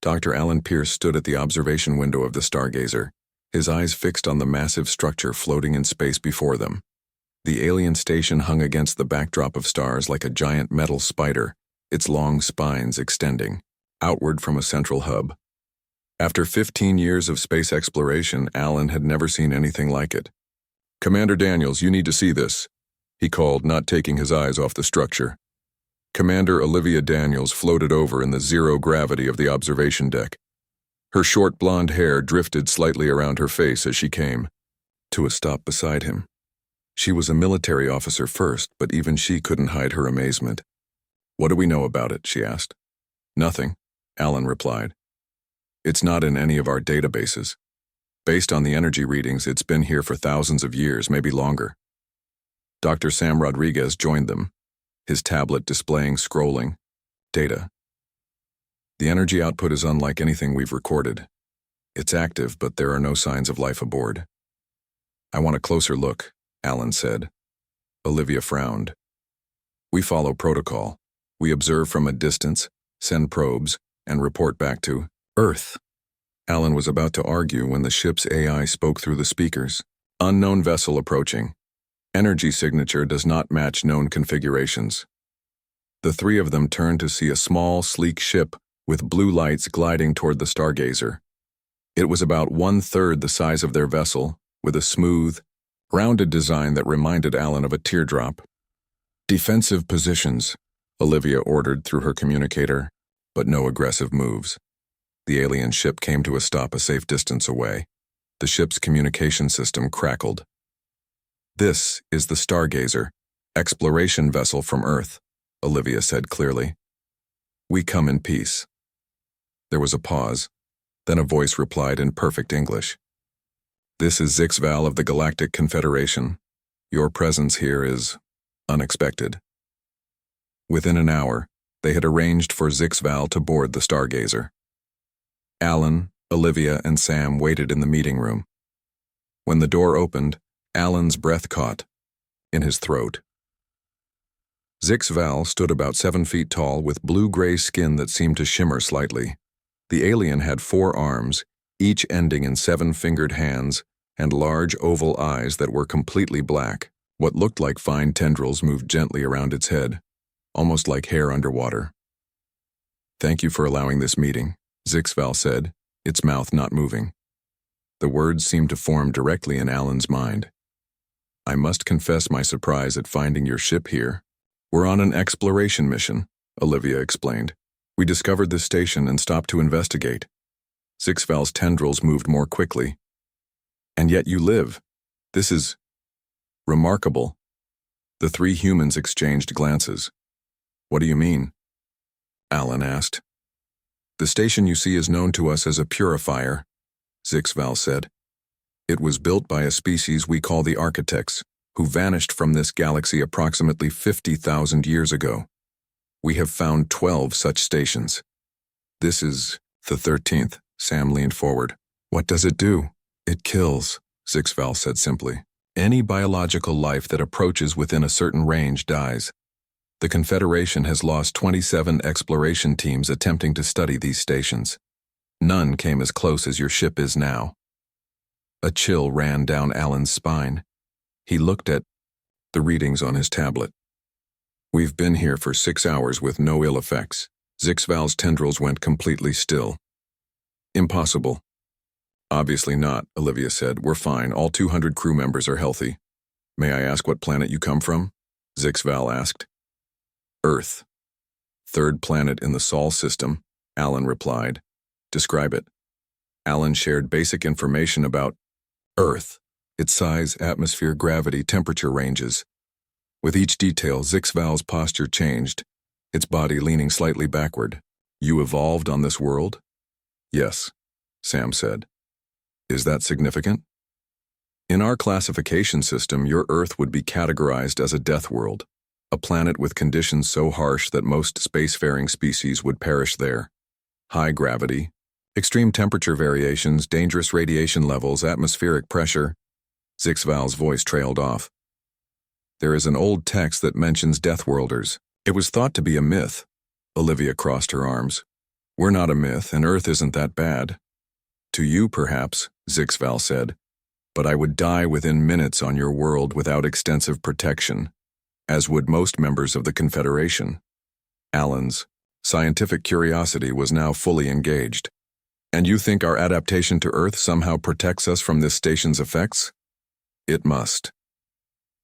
Dr. Alan Pierce stood at the observation window of the Stargazer, his eyes fixed on the massive structure floating in space before them. The alien station hung against the backdrop of stars like a giant metal spider, its long spines extending outward from a central hub. After 15 years of space exploration, Alan had never seen anything like it. "Commander Daniels, you need to see this," he called, not taking his eyes off the structure. Commander Olivia Daniels floated over in the zero gravity of the observation deck. Her short blonde hair drifted slightly around her face as she came to a stop beside him. She was a military officer first, but even she couldn't hide her amazement. "What do we know about it?" she asked. "Nothing," Alan replied. "It's not in any of our databases. Based on the energy readings, it's been here for thousands of years, maybe longer." Dr. Sam Rodriguez joined them, his tablet displaying scrolling data. "The energy output is unlike anything we've recorded. It's active, but there are no signs of life aboard." "I want a closer look," Alan said. Olivia frowned. "We follow protocol. We observe from a distance, send probes, and report back to Earth." Alan was about to argue when the ship's AI spoke through the speakers. "Unknown vessel approaching. Energy signature does not match known configurations." The three of them turned to see a small, sleek ship with blue lights gliding toward the Stargazer. It was about 1/3 the size of their vessel, with a smooth, rounded design that reminded Alan of a teardrop. "Defensive positions," Olivia ordered through her communicator, but no aggressive moves. The alien ship came to a stop a safe distance away. The ship's communication system crackled. "This is the Stargazer, exploration vessel from Earth," Olivia said clearly. "We come in peace." There was a pause, then a voice replied in perfect English. "This is Zixval of the Galactic Confederation. Your presence here is unexpected." Within an hour, they had arranged for Zixval to board the Stargazer. Alan, Olivia, and Sam waited in the meeting room. When the door opened, Alan's breath caught in his throat. Zixval stood about 7 feet tall with blue-gray skin that seemed to shimmer slightly. The alien had 4 arms, each ending in 7-fingered hands, and large oval eyes that were completely black. What looked like fine tendrils moved gently around its head, almost like hair underwater. "Thank you for allowing this meeting," Zixval said, its mouth not moving. The words seemed to form directly in Alan's mind. "I must confess my surprise at finding your ship here. We're on an exploration mission," Olivia explained. "We discovered this station and stopped to investigate." Zixval's tendrils moved more quickly. "And yet you live. This is remarkable." The 3 humans exchanged glances. "What do you mean?" Alan asked. "The station you see is known to us as a purifier," Zixval said. "It was built by a species we call the Architects, who vanished from this galaxy approximately 50,000 years ago. We have found 12 such stations. This is the 13th, Sam leaned forward. "What does it do?" "It kills," Zixval said simply. "Any biological life that approaches within a certain range dies. The Confederation has lost 27 exploration teams attempting to study these stations. None came as close as your ship is now." A chill ran down Alan's spine. He looked at the readings on his tablet. "We've been here for 6 hours with no ill effects." Zixval's tendrils went completely still. "Impossible." "Obviously not," Olivia said. "We're fine. All 200 crew members are healthy." "May I ask what planet you come from?" Zixval asked. "Earth. 3rd planet in the Sol system," Alan replied. "Describe it." Alan shared basic information about Earth, its size, atmosphere, gravity, temperature ranges. With each detail, Zixval's posture changed, its body leaning slightly backward. "You evolved on this world?" "Yes," Sam said. "Is that significant?" "In our classification system, your Earth would be categorized as a death world, a planet with conditions so harsh that most spacefaring species would perish there. High gravity, extreme temperature variations, dangerous radiation levels, atmospheric pressure." Zixval's voice trailed off. "There is an old text that mentions Deathworlders. It was thought to be a myth." Olivia crossed her arms. We're not a myth, and Earth isn't that bad. To you, perhaps, Zixval said, but I would die within minutes on your world without extensive protection, as would most members of the Confederation. Alan's scientific curiosity was now fully engaged. And you think our adaptation to Earth somehow protects us from this station's effects? It must.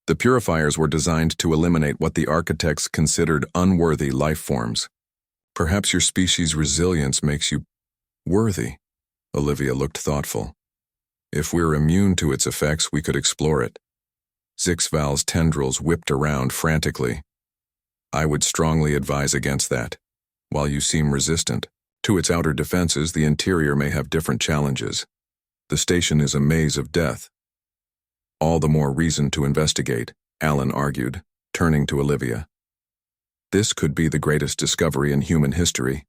The purifiers were designed to eliminate what the architects considered unworthy life forms. Perhaps your species' resilience makes you worthy. Olivia looked thoughtful. If we're immune to its effects, we could explore it. Zixval's tendrils whipped around frantically. I would strongly advise against that. While you seem resistant to its outer defenses, the interior may have different challenges. The station is a maze of death. All the more reason to investigate, Alan argued, turning to Olivia. This could be the greatest discovery in human history.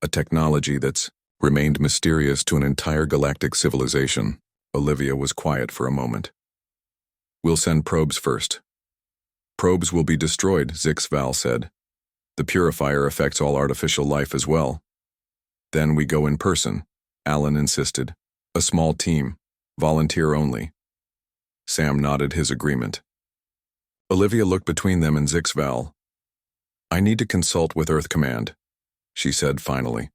A technology that's remained mysterious to an entire galactic civilization. Olivia was quiet for a moment. We'll send probes first. Probes will be destroyed, Zixval said. The purifier affects all artificial life as well. Then we go in person, Alan insisted. A small team, volunteer only. Sam nodded his agreement. Olivia looked between them and Zixval. I need to consult with Earth Command, she said finally.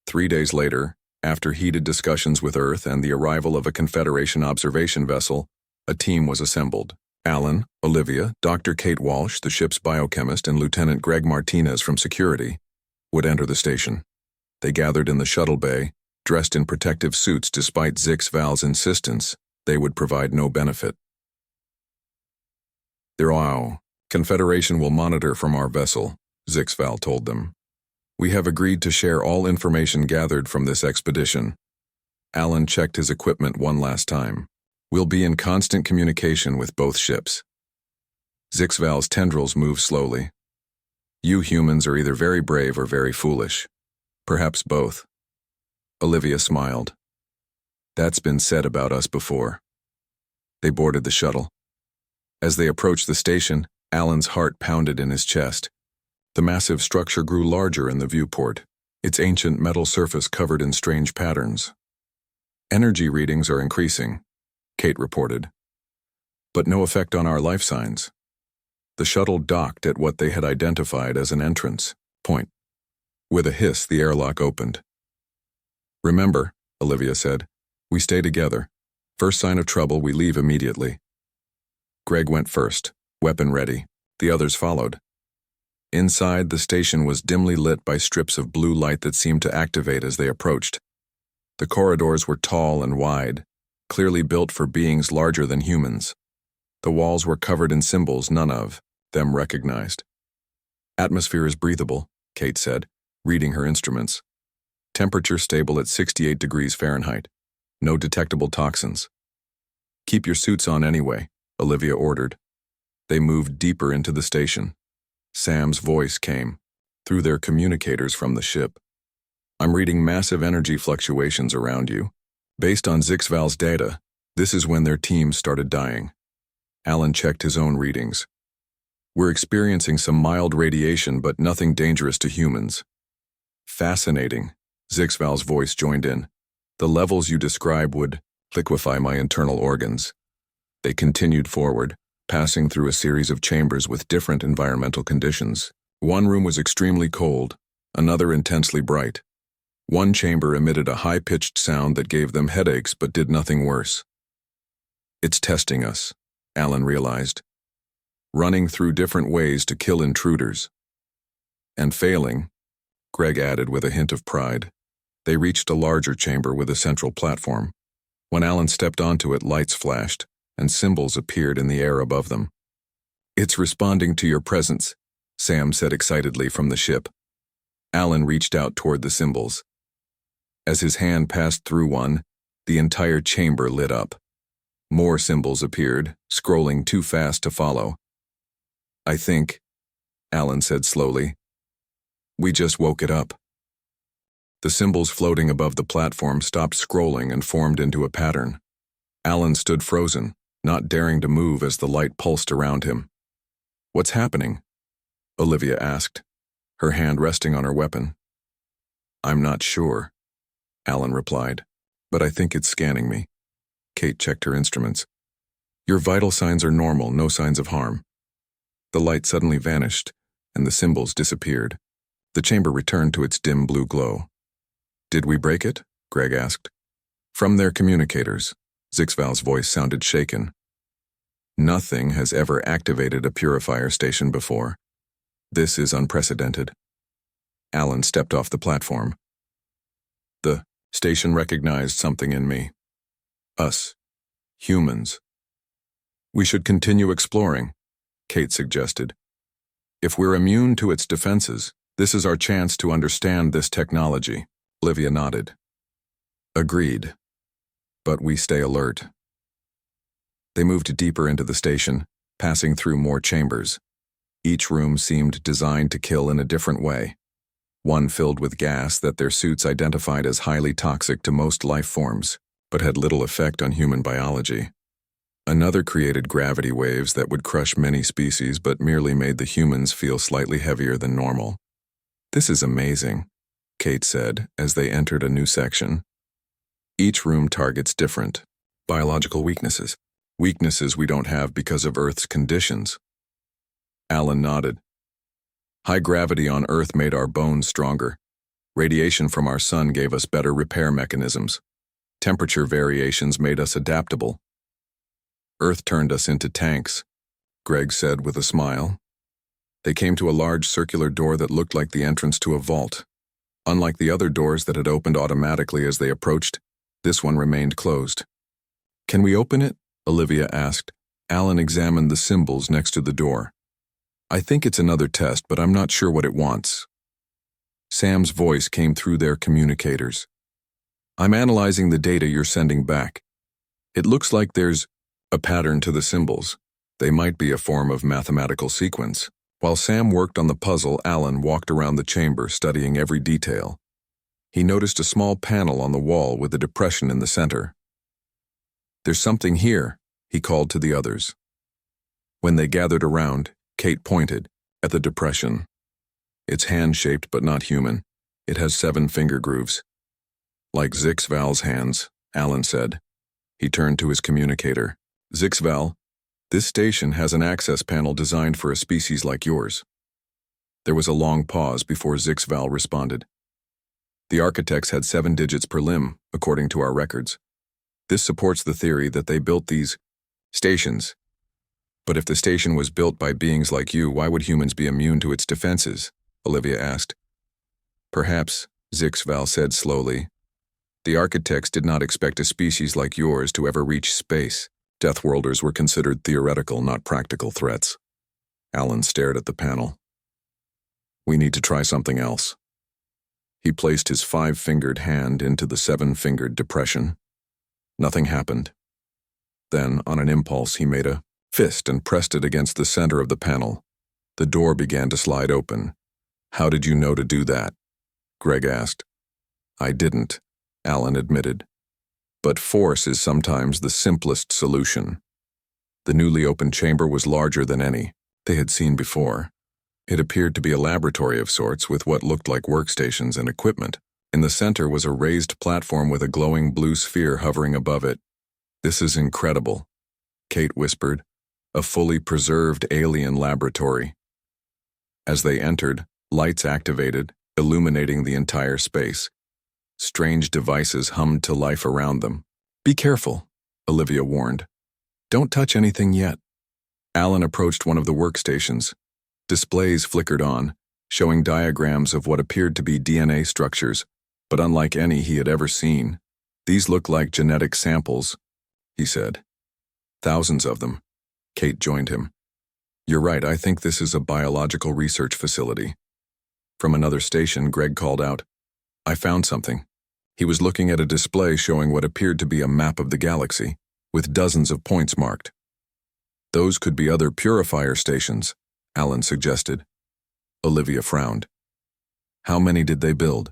3 days later, after heated discussions with Earth and the arrival of a Confederation observation vessel, a team was assembled. Alan, Olivia, Dr. Kate Walsh, the ship's biochemist, and Lieutenant Greg Martinez from security would enter the station. They gathered in the shuttle bay, dressed in protective suits despite Zixval's insistence they would provide no benefit. Confederation will monitor from our vessel, Zixval told them. We have agreed to share all information gathered from this expedition. Alan checked his equipment one last time. We'll be in constant communication with both ships. Zixval's tendrils moved slowly. You humans are either very brave or very foolish. Perhaps both. Olivia smiled. That's been said about us before. They boarded the shuttle. As they approached the station, Alan's heart pounded in his chest. The massive structure grew larger in the viewport, its ancient metal surface covered in strange patterns. Energy readings are increasing, Kate reported. But no effect on our life signs. The shuttle docked at what they had identified as an entrance point. With a hiss, the airlock opened. Remember, Olivia said, we stay together. First sign of trouble, we leave immediately. Greg went first, weapon ready. The others followed. Inside, the station was dimly lit by strips of blue light that seemed to activate as they approached. The corridors were tall and wide, clearly built for beings larger than humans. The walls were covered in symbols none of them recognized. Atmosphere is breathable, Kate said, reading her instruments. Temperature stable at 68 degrees Fahrenheit. No detectable toxins. Keep your suits on anyway, Olivia ordered. They moved deeper into the station. Sam's voice came through their communicators from the ship. I'm reading massive energy fluctuations around you. Based on Zixval's data, this is when their teams started dying. Alan checked his own readings. We're experiencing some mild radiation, but nothing dangerous to humans. Fascinating, Zixval's voice joined in. The levels you describe would liquefy my internal organs. They continued forward, passing through a series of chambers with different environmental conditions. One room was extremely cold, another intensely bright. One chamber emitted a high-pitched sound that gave them headaches but did nothing worse. It's testing us, Alan realized. Running through different ways to kill intruders. And failing, Greg added with a hint of pride. They reached a larger chamber with a central platform. When Alan stepped onto it, lights flashed, and symbols appeared in the air above them. It's responding to your presence, Sam said excitedly from the ship. Alan reached out toward the symbols. As his hand passed through one, the entire chamber lit up. More symbols appeared, scrolling too fast to follow. I think, Alan said slowly, we just woke it up. The symbols floating above the platform stopped scrolling and formed into a pattern. Alan stood frozen, not daring to move as the light pulsed around him. What's happening? Olivia asked, her hand resting on her weapon. I'm not sure, Alan replied, but I think it's scanning me. Kate checked her instruments. Your vital signs are normal, no signs of harm. The light suddenly vanished, and the symbols disappeared. The chamber returned to its dim blue glow. Did we break it? Greg asked. From their communicators. Zixval's voice sounded shaken. Nothing has ever activated a purifier station before. This is unprecedented. Alan stepped off the platform. The station recognized something in me. Us. Humans. We should continue exploring, Kate suggested. If we're immune to its defenses, this is our chance to understand this technology. Olivia nodded. Agreed. But we stay alert. They moved deeper into the station, passing through more chambers. Each room seemed designed to kill in a different way. One filled with gas that their suits identified as highly toxic to most life forms, but had little effect on human biology. Another created gravity waves that would crush many species but merely made the humans feel slightly heavier than normal. This is amazing, Kate said as they entered a new section. Each room targets different biological weaknesses. Weaknesses we don't have because of Earth's conditions. Alan nodded. High gravity on Earth made our bones stronger. Radiation from our sun gave us better repair mechanisms. Temperature variations made us adaptable. Earth turned us into tanks, Greg said with a smile. They came to a large circular door that looked like the entrance to a vault. Unlike the other doors that had opened automatically as they approached, this one remained closed. Can we open it? Olivia asked. Alan examined the symbols next to the door. I think it's another test, but I'm not sure what it wants. Sam's voice came through their communicators. I'm analyzing the data you're sending back. It looks like there's a pattern to the symbols. They might be a form of mathematical sequence. While Sam worked on the puzzle, Alan walked around the chamber, studying every detail. He noticed a small panel on the wall with a depression in the center. There's something here, he called to the others. When they gathered around, Kate pointed at the depression. It's hand-shaped but not human. It has 7 finger grooves. Like Zixval's hands, Alan said. He turned to his communicator. Zixval, this station has an access panel designed for a species like yours. There was a long pause before Zixval responded. The architects had 7 digits per limb, according to our records. This supports the theory that they built these stations. But if the station was built by beings like you, why would humans be immune to its defenses? Olivia asked. Perhaps, Zixval said slowly. The architects did not expect a species like yours to ever reach space. Deathworlders were considered theoretical, not practical threats. Alan stared at the panel. We need to try something else. He placed his 5-fingered hand into the 7-fingered depression. Nothing happened. Then, on an impulse, he made a fist and pressed it against the center of the panel. The door began to slide open. How did you know to do that? Greg asked. I didn't, Alan admitted. But force is sometimes the simplest solution. The newly opened chamber was larger than any they had seen before. It appeared to be a laboratory of sorts with what looked like workstations and equipment. In the center was a raised platform with a glowing blue sphere hovering above it. This is incredible, Kate whispered. A fully preserved alien laboratory. As they entered, lights activated, illuminating the entire space. Strange devices hummed to life around them. Be careful, Olivia warned. Don't touch anything yet. Alan approached one of the workstations. Displays flickered on, showing diagrams of what appeared to be DNA structures, but unlike any he had ever seen. These look like genetic samples, he said. Thousands of them. Kate joined him. You're right, I think this is a biological research facility. From another station, Greg called out, I found something. He was looking at a display showing what appeared to be a map of the galaxy, with dozens of points marked. Those could be other purifier stations, Alan suggested. Olivia frowned. How many did they build?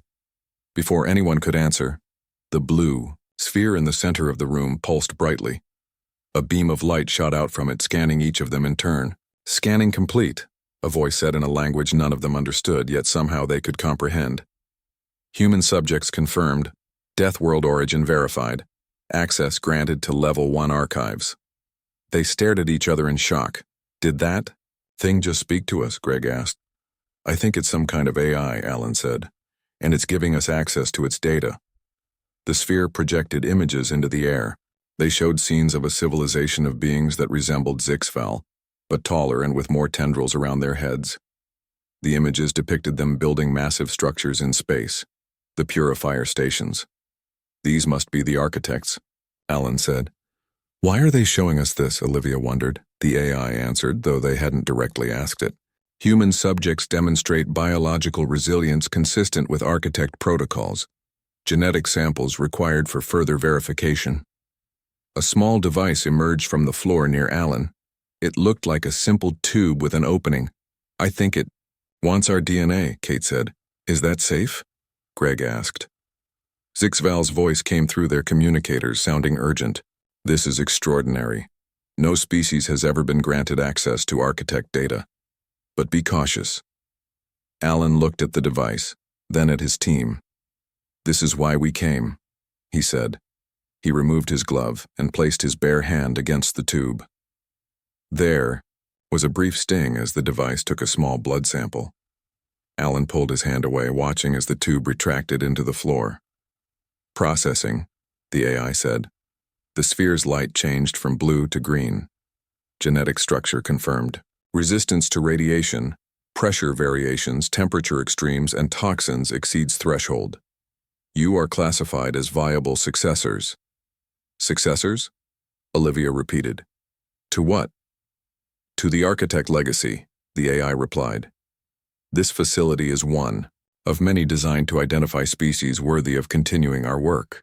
Before anyone could answer, the blue sphere in the center of the room pulsed brightly. A beam of light shot out from it, scanning each of them in turn. Scanning complete, a voice said in a language none of them understood, yet somehow they could comprehend. Human subjects confirmed. Deathworld origin verified. Access granted to Level 1 archives. They stared at each other in shock. Did that thing just speak to us? Greg asked. I think it's some kind of AI, Alan said, and it's giving us access to its data. The sphere projected images into the air. They showed scenes of a civilization of beings that resembled Zixval, but taller and with more tendrils around their heads. The images depicted them building massive structures in space, the purifier stations. These must be the architects, Alan said. Why are they showing us this? Olivia wondered. The AI answered, though they hadn't directly asked it. Human subjects demonstrate biological resilience consistent with architect protocols. Genetic samples required for further verification. A small device emerged from the floor near Alan. It looked like a simple tube with an opening. I think it wants our DNA, Kate said. Is that safe? Greg asked. Zixval's voice came through their communicators, sounding urgent. This is extraordinary. No species has ever been granted access to architect data. But be cautious. Alan looked at the device, then at his team. This is why we came, he said. He removed his glove and placed his bare hand against the tube. There was a brief sting as the device took a small blood sample. Alan pulled his hand away, watching as the tube retracted into the floor. Processing, the AI said. The sphere's light changed from blue to green. Genetic structure confirmed. Resistance to radiation, pressure variations, temperature extremes, and toxins exceeds threshold. You are classified as viable successors. Successors? Olivia repeated. To what? To the architect legacy, the AI replied. This facility is one of many designed to identify species worthy of continuing our work.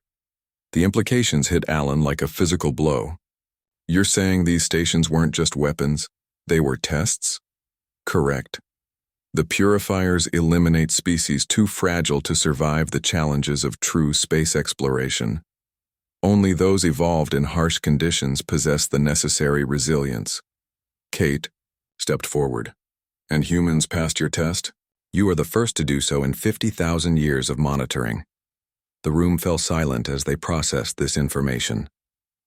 The implications hit Alan like a physical blow. You're saying these stations weren't just weapons, they were tests? Correct. The purifiers eliminate species too fragile to survive the challenges of true space exploration. Only those evolved in harsh conditions possess the necessary resilience. Kate stepped forward. And humans passed your test? You are the first to do so in 50,000 years of monitoring. The room fell silent as they processed this information.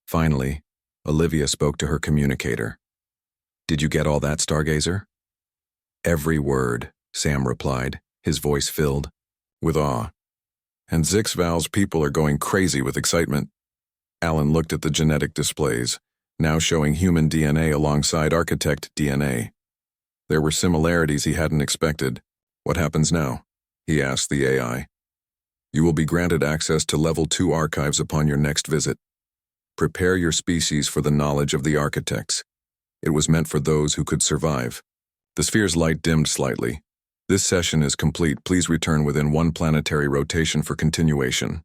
Finally, Olivia spoke to her communicator. Did you get all that, Stargazer? Every word, Sam replied, his voice filled with awe. And Zixval's people are going crazy with excitement. Alan looked at the genetic displays, now showing human DNA alongside architect DNA. There were similarities he hadn't expected. What happens now? He asked the AI. You will be granted access to Level 2 archives upon your next visit. Prepare your species for the knowledge of the architects. It was meant for those who could survive. The sphere's light dimmed slightly. This session is complete. Please return within one planetary rotation for continuation.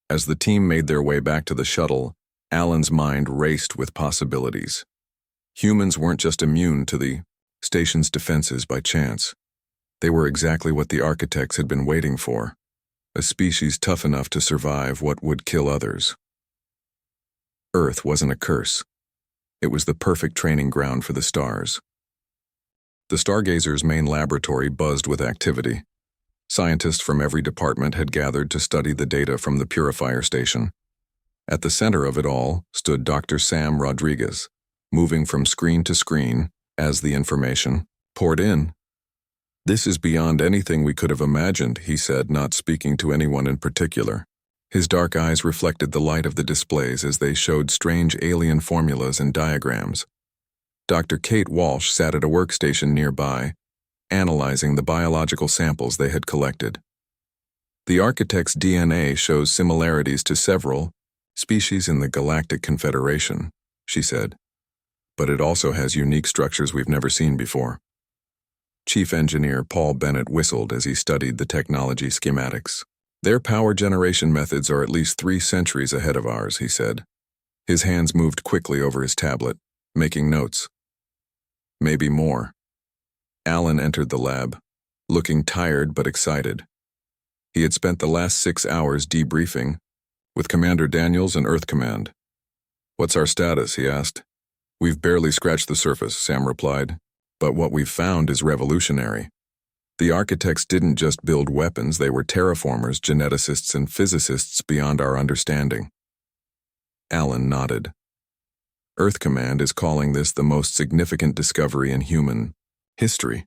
As the team made their way back to the shuttle, Alan's mind raced with possibilities. Humans weren't just immune to the station's defenses by chance. They were exactly what the architects had been waiting for. A species tough enough to survive what would kill others. Earth wasn't a curse. It was the perfect training ground for the stars. The Stargazer's main laboratory buzzed with activity. Scientists from every department had gathered to study the data from the purifier station. At the center of it all stood Dr. Sam Rodriguez, moving from screen to screen as the information poured in. This is beyond anything we could have imagined, he said, not speaking to anyone in particular. His dark eyes reflected the light of the displays as they showed strange alien formulas and diagrams. Dr. Kate Walsh sat at a workstation nearby, analyzing the biological samples they had collected. The architect's DNA shows similarities to several species in the Galactic Confederation, she said, but it also has unique structures we've never seen before. Chief Engineer Paul Bennett whistled as he studied the technology schematics. Their power generation methods are at least 3 centuries ahead of ours, he said. His hands moved quickly over his tablet, making notes. Maybe more. Alan entered the lab, looking tired but excited. He had spent the last 6 hours debriefing with Commander Daniels and Earth Command. What's our status? He asked. We've barely scratched the surface, Sam replied, but what we've found is revolutionary. The architects didn't just build weapons, they were terraformers, geneticists, and physicists beyond our understanding. Alan nodded. Earth Command is calling this the most significant discovery in human history.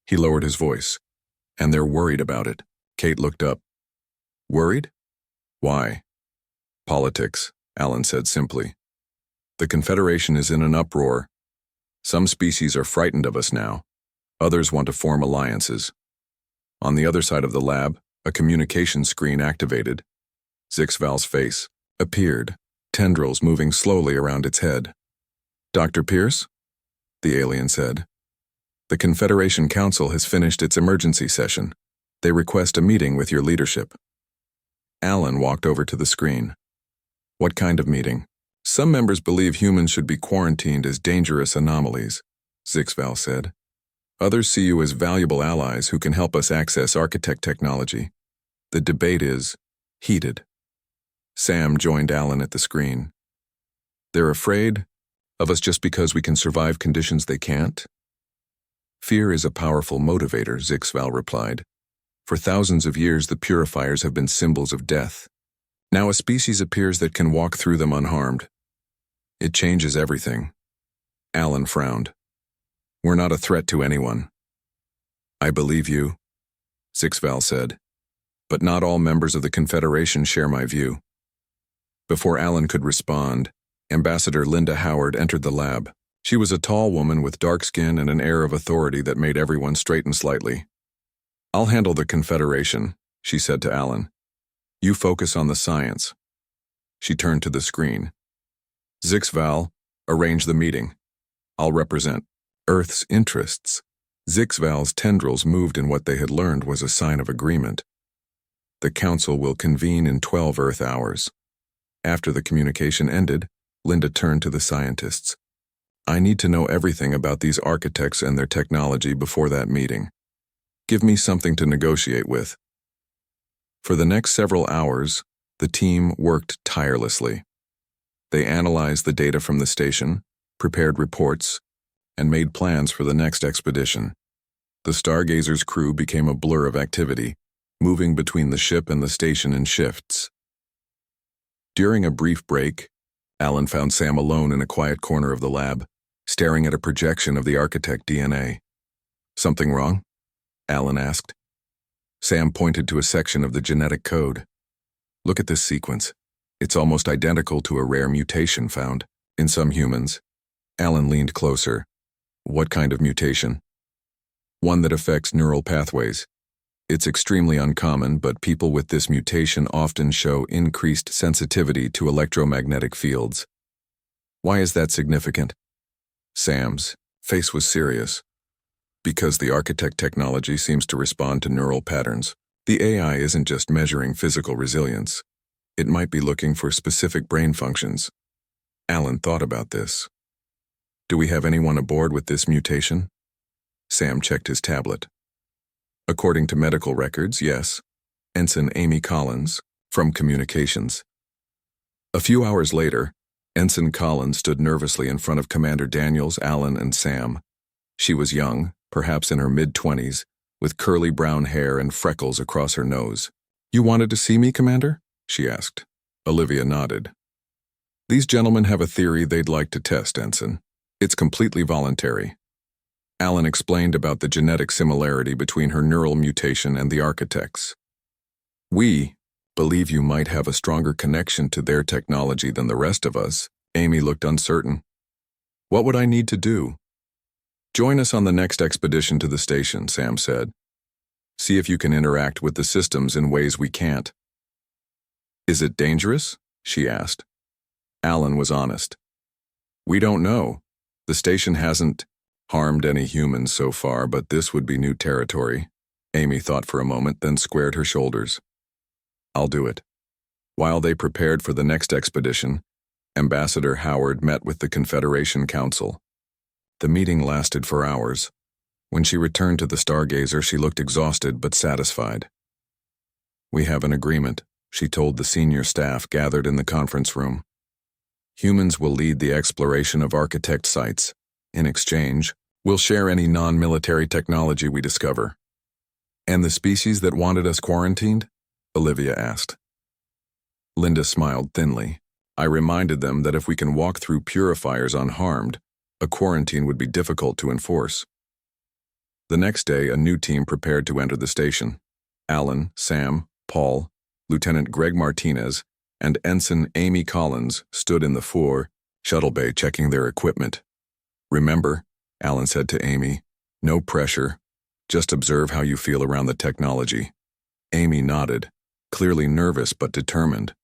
He lowered his voice. And they're worried about it. Kate looked up. Worried? Why? Politics, Alan said simply. The Confederation is in an uproar. Some species are frightened of us now. Others want to form alliances. On the other side of the lab, a communication screen activated. Zixval's face appeared, tendrils moving slowly around its head. Dr. Pierce? The alien said. The Confederation Council has finished its emergency session. They request a meeting with your leadership. Alan walked over to the screen. What kind of meeting? Some members believe humans should be quarantined as dangerous anomalies, Zixval said. Others see you as valuable allies who can help us access architect technology. The debate is heated. Sam joined Alan at the screen. They're afraid of us just because we can survive conditions they can't? Fear is a powerful motivator, Zixval replied. For thousands of years, the purifiers have been symbols of death. Now a species appears that can walk through them unharmed. It changes everything. Alan frowned. We're not a threat to anyone. I believe you, Zixval said. But not all members of the Confederation share my view. Before Alan could respond, Ambassador Linda Howard entered the lab. She was a tall woman with dark skin and an air of authority that made everyone straighten slightly. I'll handle the Confederation, she said to Alan. You focus on the science. She turned to the screen. Zixval, arrange the meeting. I'll represent Earth's interests. Zixval's tendrils moved in what they had learned was a sign of agreement. The council will convene in 12 Earth hours. After the communication ended, Linda turned to the scientists. I need to know everything about these architects and their technology before that meeting. Give me something to negotiate with. For the next several hours, the team worked tirelessly. They analyzed the data from the station, prepared reports, and made plans for the next expedition. The Stargazer's crew became a blur of activity, moving between the ship and the station in shifts. During a brief break, Alan found Sam alone in a quiet corner of the lab, staring at a projection of the architect DNA. Something wrong? Alan asked. Sam pointed to a section of the genetic code. Look at this sequence. It's almost identical to a rare mutation found in some humans. Alan leaned closer. What kind of mutation? One that affects neural pathways. It's extremely uncommon, but people with this mutation often show increased sensitivity to electromagnetic fields. Why is that significant? Sam's face was serious. Because the architect technology seems to respond to neural patterns. The AI isn't just measuring physical resilience. It might be looking for specific brain functions. Alan thought about this. Do we have anyone aboard with this mutation? Sam checked his tablet. According to medical records, yes. Ensign Amy Collins, from Communications. A few hours later, Ensign Collins stood nervously in front of Commander Daniels, Alan, and Sam. She was young, perhaps in her mid-20s, with curly brown hair and freckles across her nose. You wanted to see me, Commander? She asked. Olivia nodded. These gentlemen have a theory they'd like to test, Ensign. It's completely voluntary. Alan explained about the genetic similarity between her neural mutation and the architects. We believe you might have a stronger connection to their technology than the rest of us. Amy looked uncertain. What would I need to do? Join us on the next expedition to the station, Sam said. See if you can interact with the systems in ways we can't. Is it dangerous? She asked. Alan was honest. We don't know. The station hasn't harmed any humans so far, but this would be new territory. Amy thought for a moment, then squared her shoulders. I'll do it. While they prepared for the next expedition, Ambassador Howard met with the Confederation Council. The meeting lasted for hours. When she returned to the Stargazer, she looked exhausted but satisfied. We have an agreement, she told the senior staff gathered in the conference room. Humans will lead the exploration of architect sites. In exchange, we'll share any non-military technology we discover. And the species that wanted us quarantined? Olivia asked. Linda smiled thinly. I reminded them that if we can walk through purifiers unharmed, a quarantine would be difficult to enforce. The next day, a new team prepared to enter the station. Alan, Sam, Paul, Lieutenant Greg Martinez, and Ensign Amy Collins stood in the fore shuttle bay checking their equipment. Remember, Alan said to Amy, no pressure. Just observe how you feel around the technology. Amy nodded, clearly nervous but determined.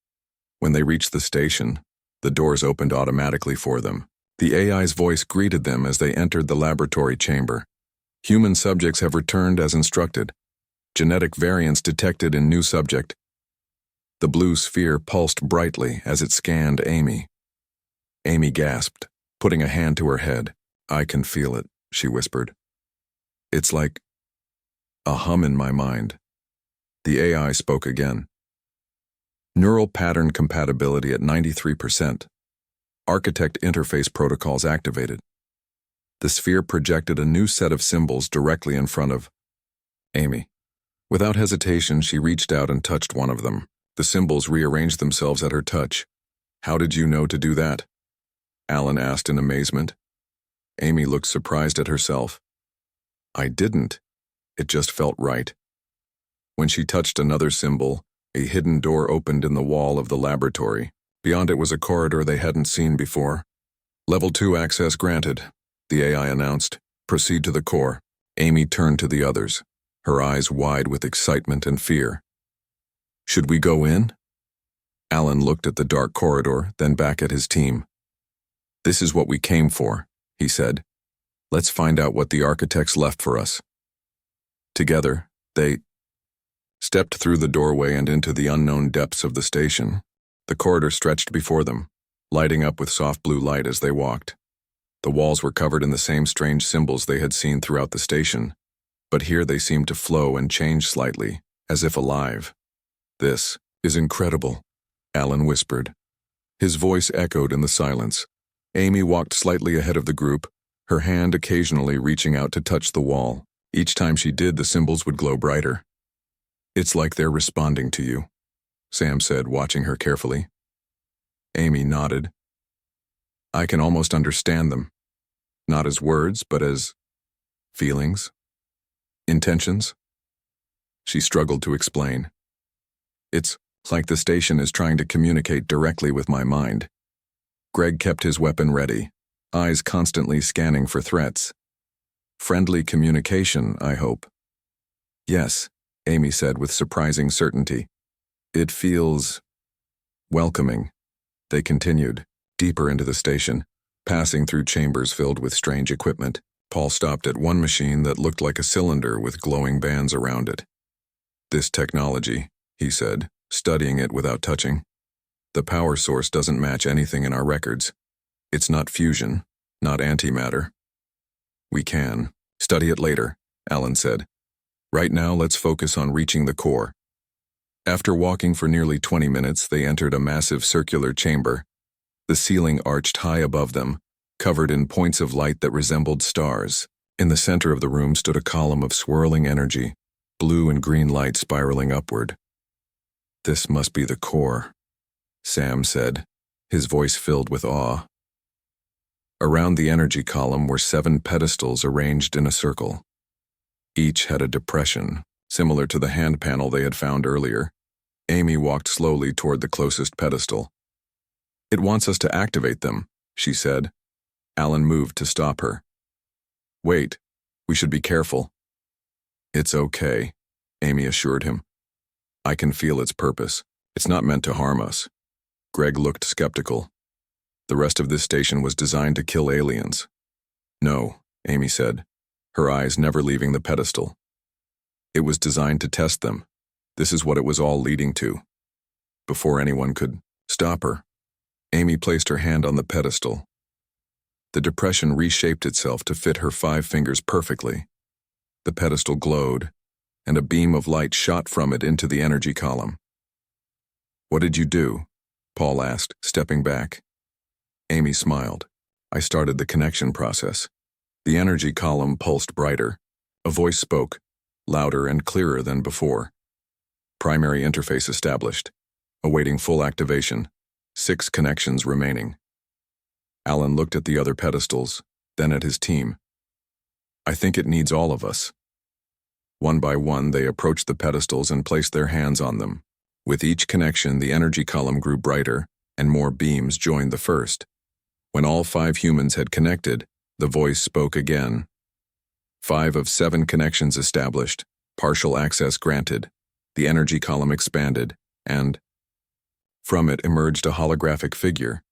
When they reached the station, the doors opened automatically for them. The AI's voice greeted them as they entered the laboratory chamber. Human subjects have returned as instructed. Genetic variants detected in new subject. The blue sphere pulsed brightly as it scanned Amy. Amy gasped, putting a hand to her head. I can feel it, she whispered. It's like a hum in my mind. The AI spoke again. Neural pattern compatibility at 93%. Architect interface protocols activated. The sphere projected a new set of symbols directly in front of Amy. Without hesitation, she reached out and touched one of them. The symbols rearranged themselves at her touch. How did you know to do that? Alan asked in amazement. Amy looked surprised at herself. I didn't. It just felt right. When she touched another symbol, a hidden door opened in the wall of the laboratory. Beyond it was a corridor they hadn't seen before. Level 2 access granted, the AI announced. Proceed to the core. Amy turned to the others, her eyes wide with excitement and fear. Should we go in? Alan looked at the dark corridor, then back at his team. This is what we came for, he said. Let's find out what the architects left for us. Together, they stepped through the doorway and into the unknown depths of the station. The corridor stretched before them, lighting up with soft blue light as they walked. The walls were covered in the same strange symbols they had seen throughout the station, but here they seemed to flow and change slightly, as if alive. This is incredible, Alan whispered. His voice echoed in the silence. Amy walked slightly ahead of the group, her hand occasionally reaching out to touch the wall. Each time she did, the symbols would glow brighter. It's like they're responding to you, Sam said, watching her carefully. Amy nodded. I can almost understand them. Not as words, but as feelings, intentions. She struggled to explain. It's like the station is trying to communicate directly with my mind. Greg kept his weapon ready, eyes constantly scanning for threats. Friendly communication, I hope. Yes, Amy said with surprising certainty. It feels welcoming. They continued, deeper into the station, passing through chambers filled with strange equipment. Paul stopped at one machine that looked like a cylinder with glowing bands around it. This technology, he said, studying it without touching. The power source doesn't match anything in our records. It's not fusion, not antimatter. We can study it later, Alan said. Right now, let's focus on reaching the core. After walking for nearly 20 minutes, they entered a massive circular chamber. The ceiling arched high above them, covered in points of light that resembled stars. In the center of the room stood a column of swirling energy, blue and green light spiraling upward. This must be the core, Sam said, his voice filled with awe. Around the energy column were 7 pedestals arranged in a circle. Each had a depression, similar to the hand panel they had found earlier. Amy walked slowly toward the closest pedestal. It wants us to activate them, she said. Alan moved to stop her. Wait, we should be careful. It's okay, Amy assured him. I can feel its purpose. It's not meant to harm us. Greg looked skeptical. The rest of this station was designed to kill aliens. No, Amy said, her eyes never leaving the pedestal. It was designed to test them. This is what it was all leading to. Before anyone could stop her, Amy placed her hand on the pedestal. The depression reshaped itself to fit her 5 fingers perfectly. The pedestal glowed, and a beam of light shot from it into the energy column. What did you do? Paul asked, stepping back. Amy smiled. I started the connection process. The energy column pulsed brighter. A voice spoke. louder and clearer than before. Primary interface established. Awaiting full activation. 6 connections remaining. Alan looked at the other pedestals, then at his team. I think it needs all of us. One by one, they approached the pedestals and placed their hands on them. With each connection, the energy column grew brighter, and more beams joined the first. When all 5 humans had connected, the voice spoke again. 5 of 7 connections established, partial access granted. The energy column expanded, and from it emerged a holographic figure.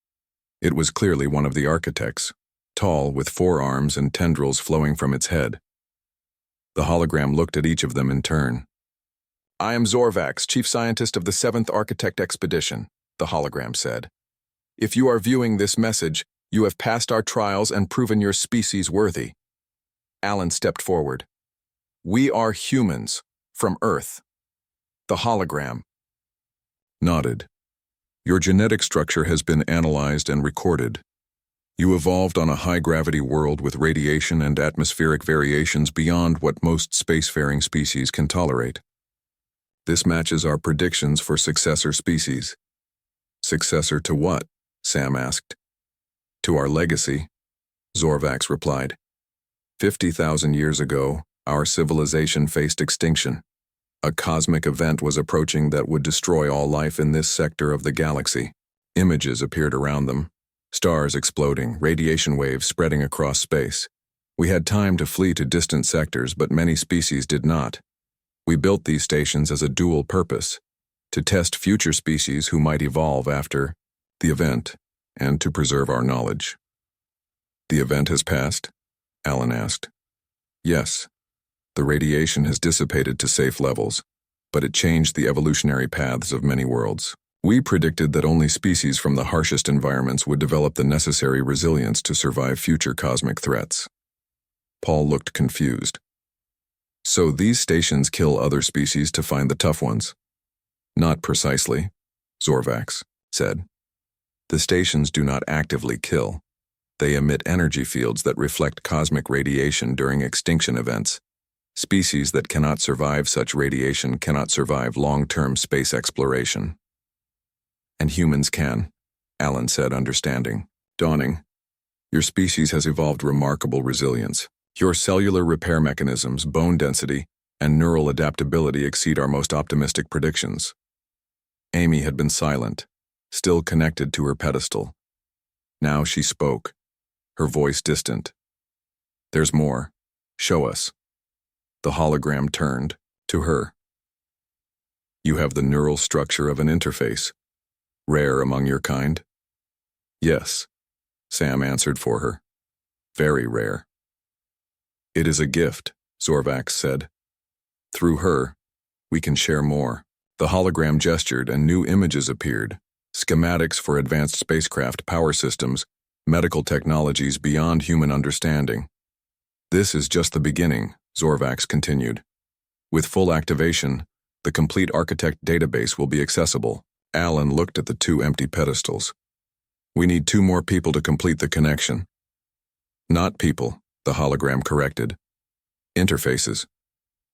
It was clearly one of the architects, tall, with 4 arms and tendrils flowing from its head. The hologram looked at each of them in turn. I am Zorvax, chief scientist of the 7th Architect Expedition, the hologram said. If you are viewing this message, you have passed our trials and proven your species worthy. Alan stepped forward. We are humans, from Earth. The hologram nodded. Your genetic structure has been analyzed and recorded. You evolved on a high-gravity world with radiation and atmospheric variations beyond what most spacefaring species can tolerate. This matches our predictions for successor species. Successor to what? Sam asked. To our legacy, Zorvax replied. 50,000 years ago, our civilization faced extinction. A cosmic event was approaching that would destroy all life in this sector of the galaxy. Images appeared around them. Stars exploding, radiation waves spreading across space. We had time to flee to distant sectors, but many species did not. We built these stations as a dual purpose, to test future species who might evolve after the event, and to preserve our knowledge. The event has passed? Alan asked. Yes. The radiation has dissipated to safe levels, but it changed the evolutionary paths of many worlds. We predicted that only species from the harshest environments would develop the necessary resilience to survive future cosmic threats. Paul looked confused. So these stations kill other species to find the tough ones? Not precisely, Zorvax said. The stations do not actively kill. They emit energy fields that reflect cosmic radiation during extinction events. Species that cannot survive such radiation cannot survive long-term space exploration. And humans can, Alan said, understanding. Dawning. Your species has evolved remarkable resilience. Your cellular repair mechanisms, bone density, and neural adaptability exceed our most optimistic predictions. Amy had been silent, still connected to her pedestal. Now she spoke, her voice distant. There's more. Show us. The hologram turned to her. You have the neural structure of an interface. Rare among your kind? Yes, Sam answered for her. Very rare. It is a gift, Zorvax said. Through her, we can share more. The hologram gestured and new images appeared. Schematics for advanced spacecraft power systems, medical technologies beyond human understanding. This is just the beginning, Zorvax continued. With full activation, the complete architect database will be accessible. Alan looked at the 2 empty pedestals. We need 2 more people to complete the connection. Not people, the hologram corrected. Interfaces.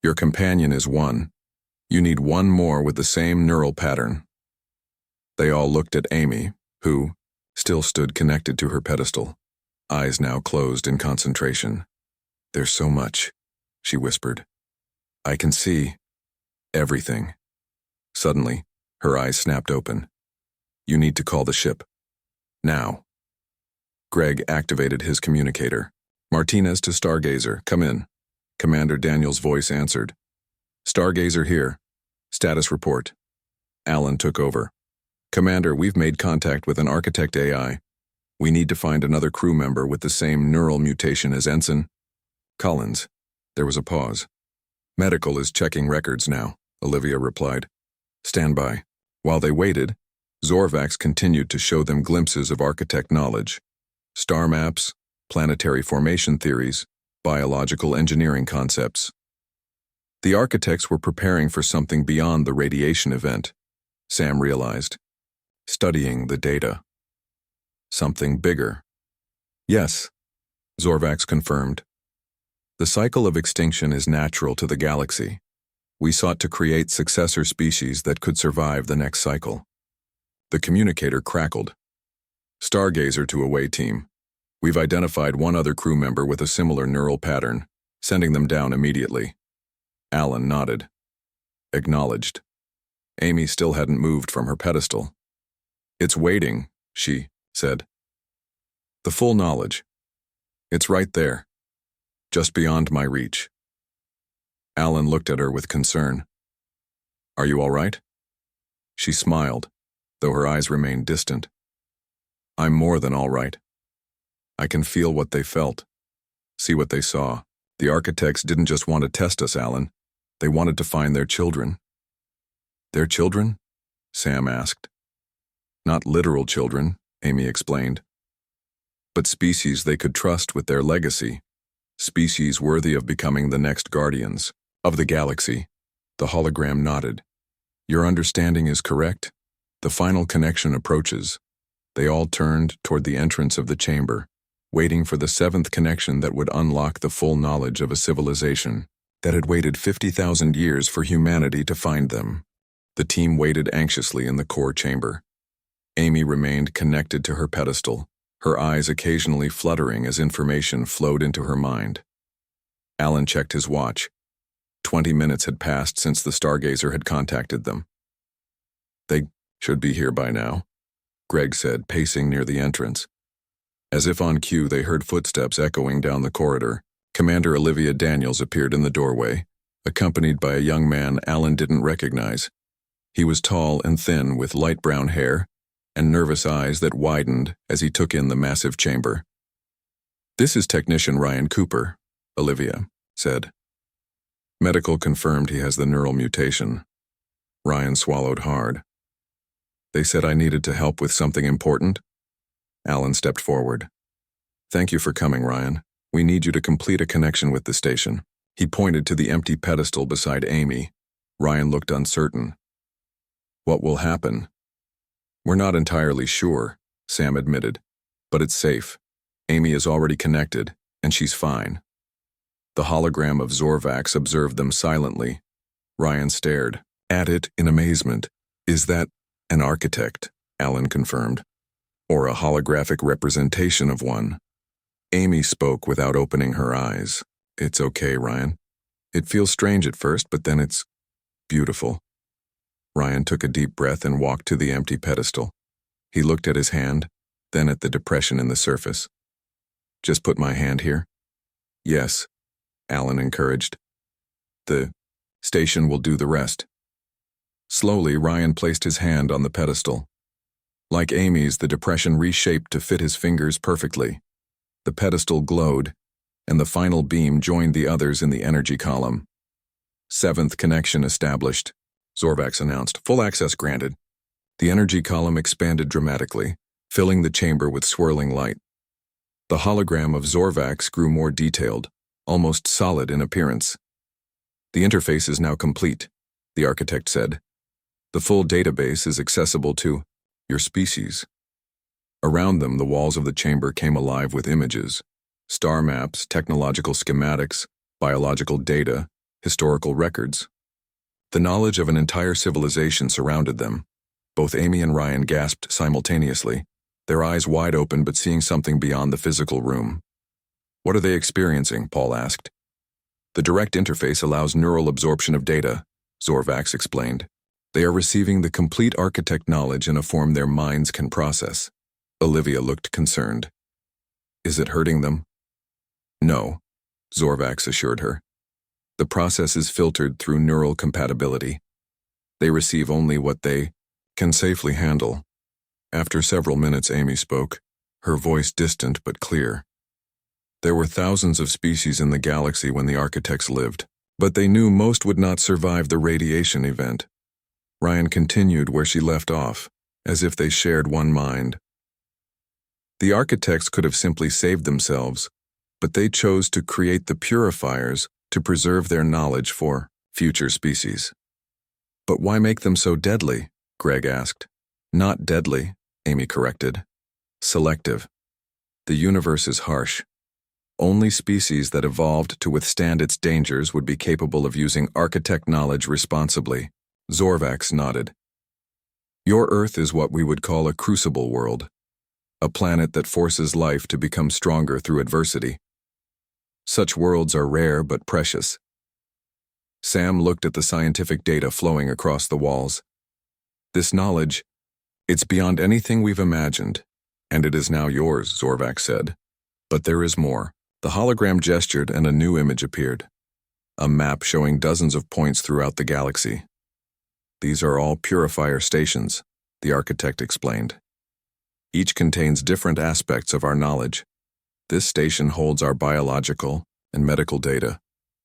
Your companion is 1. You need 1 more with the same neural pattern. They all looked at Amy, who still stood connected to her pedestal, eyes now closed in concentration. There's so much, she whispered. I can see everything. Suddenly, her eyes snapped open. You need to call the ship. Now. Greg activated his communicator. Martinez to Stargazer, come in. Commander Daniel's voice answered. Stargazer here. Status report. Alan took over. Commander, we've made contact with an architect AI. We need to find another crew member with the same neural mutation as Ensign Collins. There was a pause. Medical is checking records now, Olivia replied. Stand by. While they waited, Zorvax continued to show them glimpses of architect knowledge. Star maps, planetary formation theories, biological engineering concepts. The architects were preparing for something beyond the radiation event, Sam realized. Studying the data. Something bigger. Yes, Zorvax confirmed. The cycle of extinction is natural to the galaxy. We sought to create successor species that could survive the next cycle. The communicator crackled. Stargazer to away team. We've identified one other crew member with a similar neural pattern, sending them down immediately. Alan nodded. Acknowledged. Amy still hadn't moved from her pedestal. It's waiting, she said. The full knowledge. It's right there. Just beyond my reach. Alan looked at her with concern. Are you all right? She smiled, though her eyes remained distant. I'm more than all right. I can feel what they felt, see what they saw. The architects didn't just want to test us, Alan. They wanted to find their children. Their children? Sam asked. Not literal children, Amy explained. But species they could trust with their legacy. Species worthy of becoming the next guardians of the galaxy. The hologram nodded. Your understanding is correct. The final connection approaches. They all turned toward the entrance of the chamber, waiting for the seventh connection that would unlock the full knowledge of a civilization that had waited 50,000 years for humanity to find them. The team waited anxiously in the core chamber. Amy remained connected to her pedestal, her eyes occasionally fluttering as information flowed into her mind. Alan checked his watch. 20 minutes had passed since the Stargazer had contacted them. They should be here by now, Greg said, pacing near the entrance. As if on cue, they heard footsteps echoing down the corridor. Commander Olivia Daniels appeared in the doorway, accompanied by a young man Alan didn't recognize. He was tall and thin with light brown hair and nervous eyes that widened as he took in the massive chamber. This is Technician Ryan Cooper, Olivia said. Medical confirmed he has the neural mutation. Ryan swallowed hard. They said I needed to help with something important? Alan stepped forward. Thank you for coming, Ryan. We need you to complete a connection with the station. He pointed to the empty pedestal beside Amy. Ryan looked uncertain. What will happen? We're not entirely sure, Sam admitted, but it's safe. Amy is already connected, and she's fine. The hologram of Zorvax observed them silently. Ryan stared at it in amazement. Is that an architect? Alan confirmed. Or a holographic representation of one? Amy spoke without opening her eyes. It's okay, Ryan. It feels strange at first, but then it's beautiful. Ryan took a deep breath and walked to the empty pedestal. He looked at his hand, then at the depression in the surface. Just put my hand here? Yes, Alan encouraged. The station will do the rest. Slowly, Ryan placed his hand on the pedestal. Like Amy's, the depression reshaped to fit his fingers perfectly. The pedestal glowed, and the final beam joined the others in the energy column. Seventh connection established, Zorvax announced. Full access granted. The energy column expanded dramatically, filling the chamber with swirling light. The hologram of Zorvax grew more detailed, almost solid in appearance. The interface is now complete, the architect said. The full database is accessible to your species. Around them, the walls of the chamber came alive with images, star maps, technological schematics, biological data, historical records. The knowledge of an entire civilization surrounded them. Both Amy and Ryan gasped simultaneously, their eyes wide open but seeing something beyond the physical room. What are they experiencing? Paul asked. The direct interface allows neural absorption of data, Zorvax explained. They are receiving the complete architect knowledge in a form their minds can process. Olivia looked concerned. Is it hurting them? No, Zorvax assured her. The process is filtered through neural compatibility. They receive only what they can safely handle. After several minutes, Amy spoke, her voice distant but clear. There were thousands of species in the galaxy when the architects lived, but they knew most would not survive the radiation event. Ryan continued where she left off, as if they shared one mind. The architects could have simply saved themselves, but they chose to create the purifiers to preserve their knowledge for future species. But why make them so deadly? Greg asked. Not deadly, Amy corrected. Selective. The universe is harsh. Only species that evolved to withstand its dangers would be capable of using architect knowledge responsibly. Zorvax nodded. Your Earth is what we would call a crucible world, a planet that forces life to become stronger through adversity. Such worlds are rare but precious. Sam looked at the scientific data flowing across the walls. This knowledge, it's beyond anything we've imagined, and it is now yours, Zorvax said. But there is more. The hologram gestured and a new image appeared. A map showing dozens of points throughout the galaxy. These are all purifier stations, the architect explained. Each contains different aspects of our knowledge. This station holds our biological and medical data.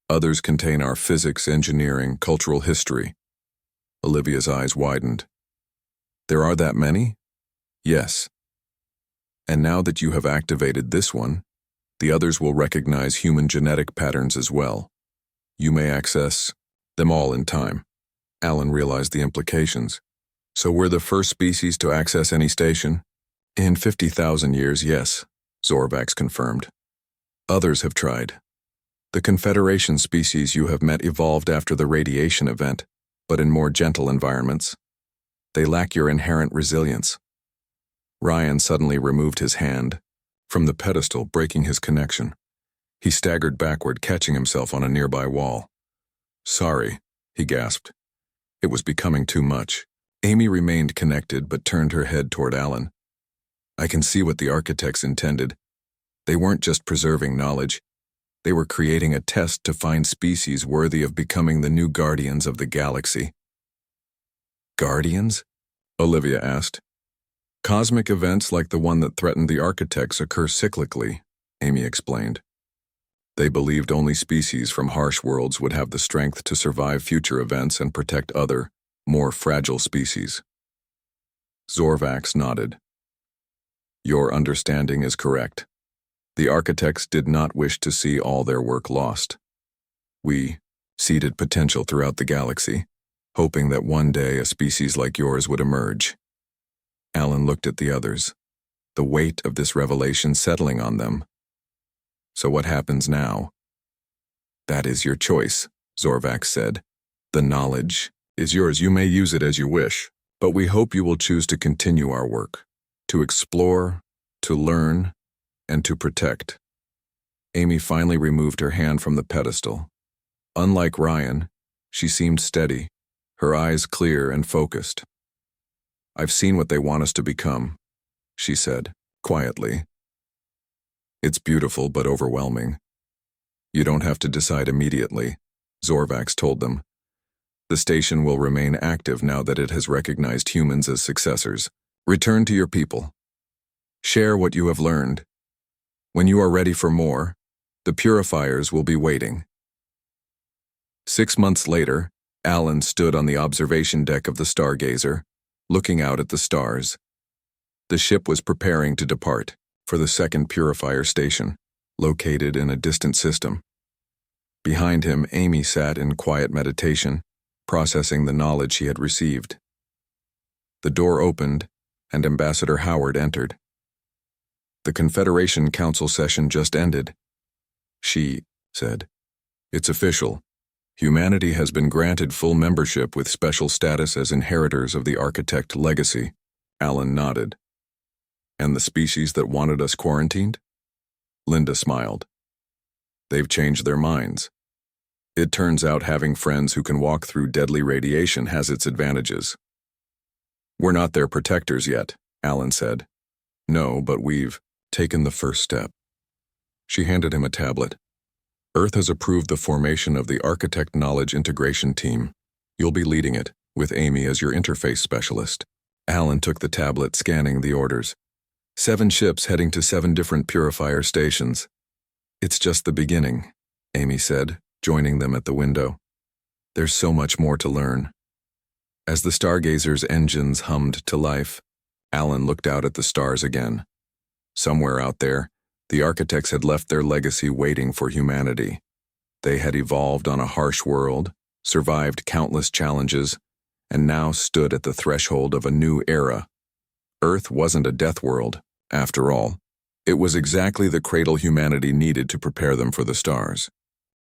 Others contain our physics, engineering, cultural history. Olivia's eyes widened. There are that many? Yes. And now that you have activated this one, the others will recognize human genetic patterns as well. You may access them all in time. Alan realized the implications. So we're the first species to access any station? In 50,000 years, yes, Zorvax confirmed. Others have tried. The Confederation species you have met evolved after the radiation event, but in more gentle environments. They lack your inherent resilience. Ryan suddenly removed his hand from the pedestal, breaking his connection. He staggered backward, catching himself on a nearby wall. Sorry, he gasped. It was becoming too much. Amy remained connected but turned her head toward Alan. I can see what the architects intended. They weren't just preserving knowledge. They were creating a test to find species worthy of becoming the new guardians of the galaxy. Guardians? Olivia asked. Cosmic events like the one that threatened the architects occur cyclically, Amy explained. They believed only species from harsh worlds would have the strength to survive future events and protect other, more fragile species. Zorvax nodded. Your understanding is correct. The architects did not wish to see all their work lost. We seeded potential throughout the galaxy, hoping that one day a species like yours would emerge. Alan looked at the others, the weight of this revelation settling on them. So what happens now? That is your choice, Zorvax said. The knowledge is yours. You may use it as you wish, but we hope you will choose to continue our work, to explore, to learn, and to protect. Amy finally removed her hand from the pedestal. Unlike Ryan, she seemed steady, her eyes clear and focused. I've seen what they want us to become, she said, quietly. It's beautiful but overwhelming. You don't have to decide immediately, Zorvax told them. The station will remain active now that it has recognized humans as successors. Return to your people. Share what you have learned. When you are ready for more, the purifiers will be waiting. 6 months later, Alan stood on the observation deck of the Stargazer, looking out at the stars. The ship was preparing to depart for the second purifier station, located in a distant system. Behind him, Amy sat in quiet meditation, processing the knowledge she had received. The door opened, and Ambassador Howard entered. The Confederation Council session just ended. She said, It's official. Humanity has been granted full membership with special status as inheritors of the Architect legacy. Alan nodded. And the species that wanted us quarantined? Linda smiled. They've changed their minds. It turns out having friends who can walk through deadly radiation has its advantages. We're not their protectors yet, Alan said. No, but we've taken the first step. She handed him a tablet. Earth has approved the formation of the Architect Knowledge Integration Team. You'll be leading it, with Amy as your interface specialist. Alan took the tablet, scanning the orders. 7 ships heading to 7 different purifier stations. It's just the beginning, Amy said, joining them at the window. There's so much more to learn. As the Stargazer's engines hummed to life, Alan looked out at the stars again. Somewhere out there, the architects had left their legacy waiting for humanity. They had evolved on a harsh world, survived countless challenges, and now stood at the threshold of a new era. Earth wasn't a death world, after all. It was exactly the cradle humanity needed to prepare them for the stars.